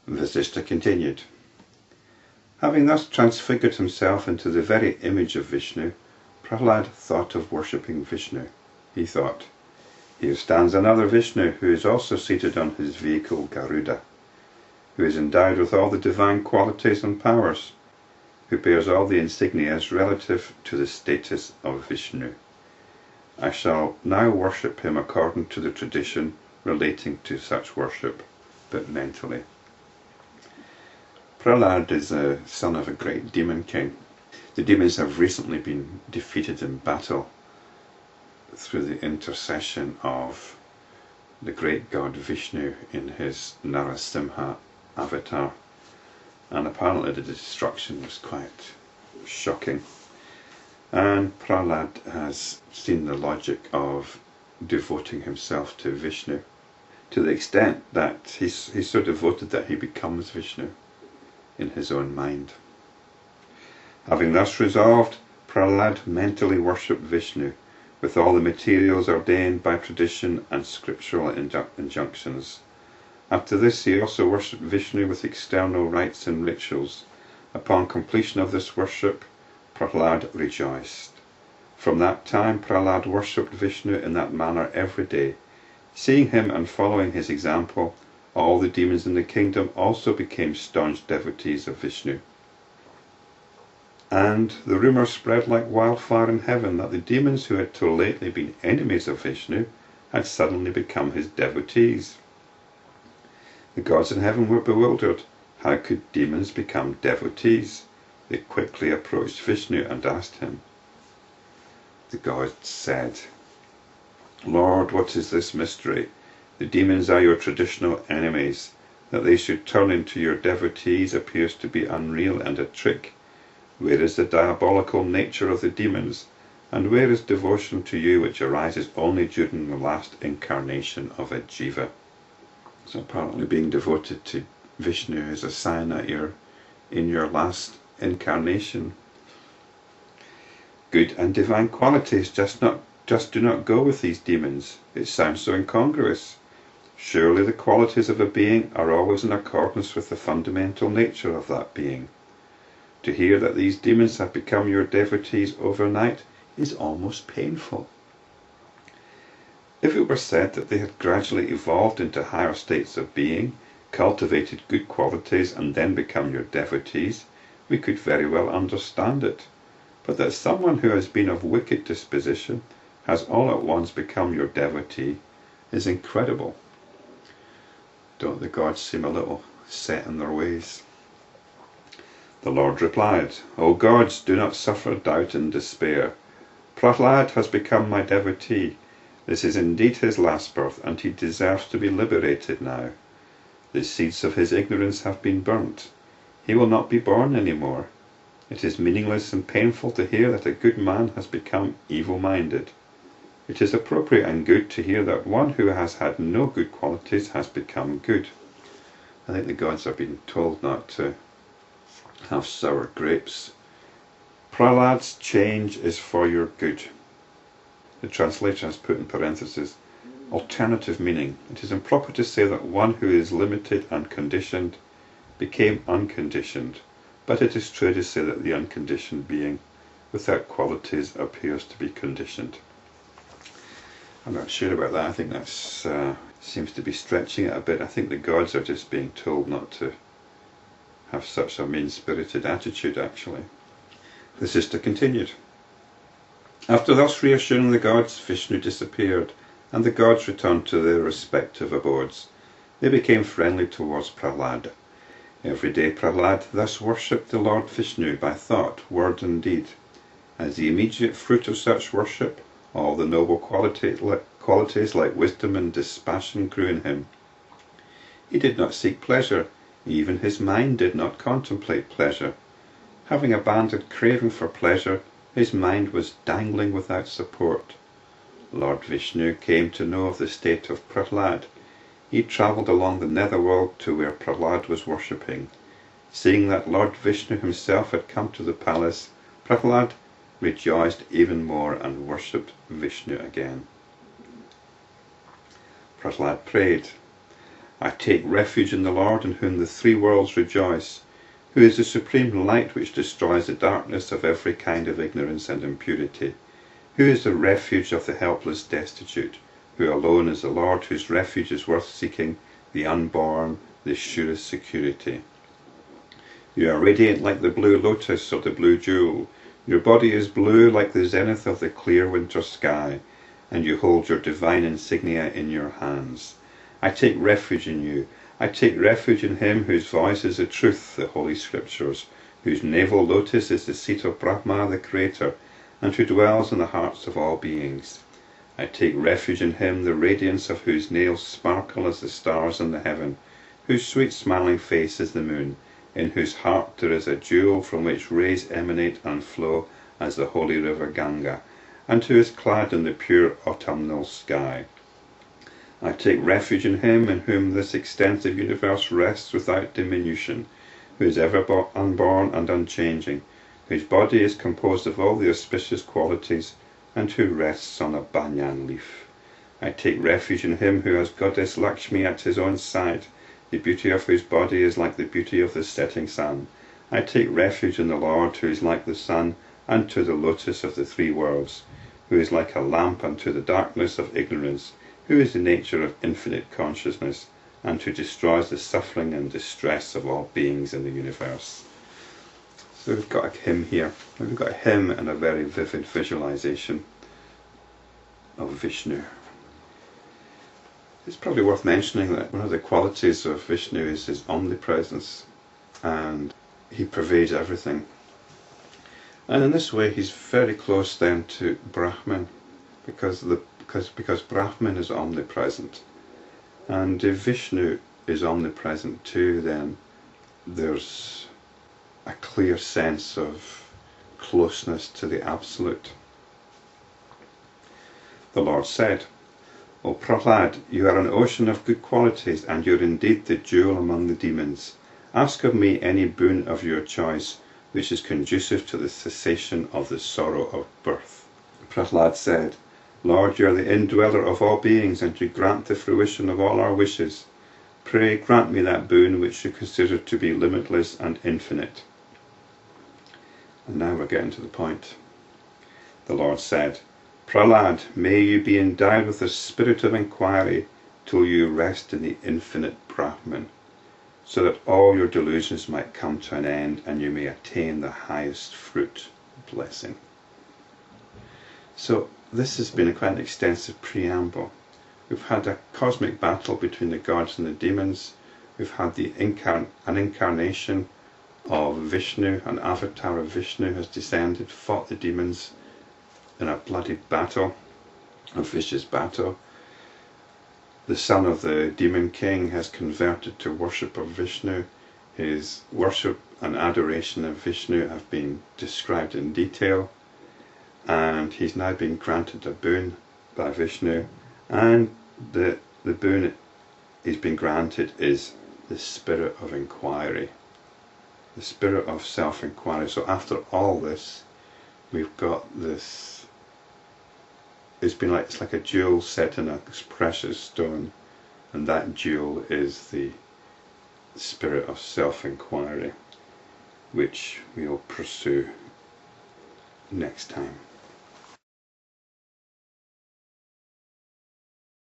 Vasishta continued. Having thus transfigured himself into the very image of Vishnu, Prahlad thought of worshipping Vishnu. He thought, here stands another Vishnu who is also seated on his vehicle Garuda, who is endowed with all the divine qualities and powers, who bears all the insignias relative to the status of Vishnu. I shall now worship him according to the tradition relating to such worship, but mentally. Prahlad is the son of a great demon king. The demons have recently been defeated in battle through the intercession of the great god Vishnu in his Narasimha avatar, and apparently the destruction was quite shocking. And Prahlad has seen the logic of devoting himself to Vishnu to the extent that he's so devoted that he becomes Vishnu in his own mind. Having thus resolved, Prahlad mentally worshipped Vishnu with all the materials ordained by tradition and scriptural injunctions. After this he also worshipped Vishnu with external rites and rituals. Upon completion of this worship, Prahlad rejoiced. From that time Prahlad worshipped Vishnu in that manner every day. Seeing him and following his example, all the demons in the kingdom also became staunch devotees of Vishnu. And the rumour spread like wildfire in heaven that the demons who had till lately been enemies of Vishnu had suddenly become his devotees. The gods in heaven were bewildered. How could demons become devotees? They quickly approached Vishnu and asked him. The gods said, Lord, what is this mystery? The demons are your traditional enemies. That they should turn into your devotees appears to be unreal and a trick. Where is the diabolical nature of the demons, and where is devotion to you which arises only during the last incarnation of a jiva? So apparently being devoted to Vishnu is a sign that you're in your last incarnation. Good and divine qualities just do not go with these demons. It sounds so incongruous. Surely the qualities of a being are always in accordance with the fundamental nature of that being. To hear that these demons have become your devotees overnight is almost painful. If it were said that they had gradually evolved into higher states of being, cultivated good qualities and then become your devotees, we could very well understand it. But that someone who has been of wicked disposition has all at once become your devotee is incredible. Don't the gods seem a little set in their ways? The Lord replied, O gods, do not suffer doubt and despair. Prahlad has become my devotee. This is indeed his last birth, and he deserves to be liberated now. The seeds of his ignorance have been burnt. He will not be born any more. It is meaningless and painful to hear that a good man has become evil-minded. It is appropriate and good to hear that one who has had no good qualities has become good. I think the gods are being told not to have sour grapes. Prahlad's change is for your good. The translator has put in parentheses, alternative meaning. It is improper to say that one who is limited and conditioned became unconditioned, but it is true to say that the unconditioned being without qualities appears to be conditioned. I'm not sure about that. I think that seems to be stretching it a bit. I think the gods are just being told not to have such a mean-spirited attitude, actually. The sister continued. After thus reassuring the gods, Vishnu disappeared, and the gods returned to their respective abodes. They became friendly towards Prahlad. Every day Prahlad thus worshipped the Lord Vishnu by thought, word and deed. As the immediate fruit of such worship, all the noble qualities like wisdom and dispassion grew in him. He did not seek pleasure. Even his mind did not contemplate pleasure. Having abandoned craving for pleasure, his mind was dangling without support. Lord Vishnu came to know of the state of Prahlad. He travelled along the netherworld to where Prahlad was worshipping. Seeing that Lord Vishnu himself had come to the palace, Prahlad rejoiced even more and worshipped Vishnu again. Prahlad prayed, I take refuge in the Lord, in whom the three worlds rejoice, who is the supreme light which destroys the darkness of every kind of ignorance and impurity, who is the refuge of the helpless destitute, who alone is the Lord, whose refuge is worth seeking, the unborn, the surest security. You are radiant like the blue lotus or the blue jewel. Your body is blue like the zenith of the clear winter sky, and you hold your divine insignia in your hands. I take refuge in you. I take refuge in him whose voice is the truth, the Holy Scriptures, whose navel lotus is the seat of Brahma, the Creator, and who dwells in the hearts of all beings. I take refuge in him, the radiance of whose nails sparkle as the stars in the heaven, whose sweet smiling face is the moon, in whose heart there is a jewel from which rays emanate and flow as the holy river Ganga, and who is clad in the pure autumnal sky. I take refuge in him in whom this extensive universe rests without diminution, who is ever unborn and unchanging, whose body is composed of all the auspicious qualities, and who rests on a banyan leaf. I take refuge in him who has goddess Lakshmi at his own side, the beauty of whose body is like the beauty of the setting sun. I take refuge in the Lord, who is like the sun unto the lotus of the three worlds, who is like a lamp unto the darkness of ignorance, who is the nature of infinite consciousness, and who destroys the suffering and distress of all beings in the universe. So we've got a hymn here. We've got a hymn and a very vivid visualization of Vishnu. It's probably worth mentioning that one of the qualities of Vishnu is his omnipresence, and he pervades everything. And in this way he's very close then to Brahman, because Brahman is omnipresent. And if Vishnu is omnipresent too, then there's a clear sense of closeness to the Absolute. The Lord said, O Prahlad, you are an ocean of good qualities, and you're indeed the jewel among the demons. Ask of me any boon of your choice, which is conducive to the cessation of the sorrow of birth. Prahlad said, Lord, you are the indweller of all beings, and you grant the fruition of all our wishes. Pray, grant me that boon which you consider to be limitless and infinite. And now we're getting to the point. The Lord said, Prahlad, may you be endowed with the spirit of inquiry till you rest in the infinite Brahman, so that all your delusions might come to an end and you may attain the highest fruit, blessing. So this has been quite an extensive preamble. We've had a cosmic battle between the gods and the demons. We've had an incarnation of Vishnu, an avatar of Vishnu has descended, fought the demons in a bloody battle, a vicious battle. The son of the demon king has converted to worship of Vishnu. His worship and adoration of Vishnu have been described in detail, and he's now been granted a boon by Vishnu, and the boon he's been granted is the spirit of inquiry, the spirit of self-inquiry. So after all this, we've got this, it's like a jewel set in a precious stone, and that jewel is the spirit of self-inquiry, which we'll pursue next time.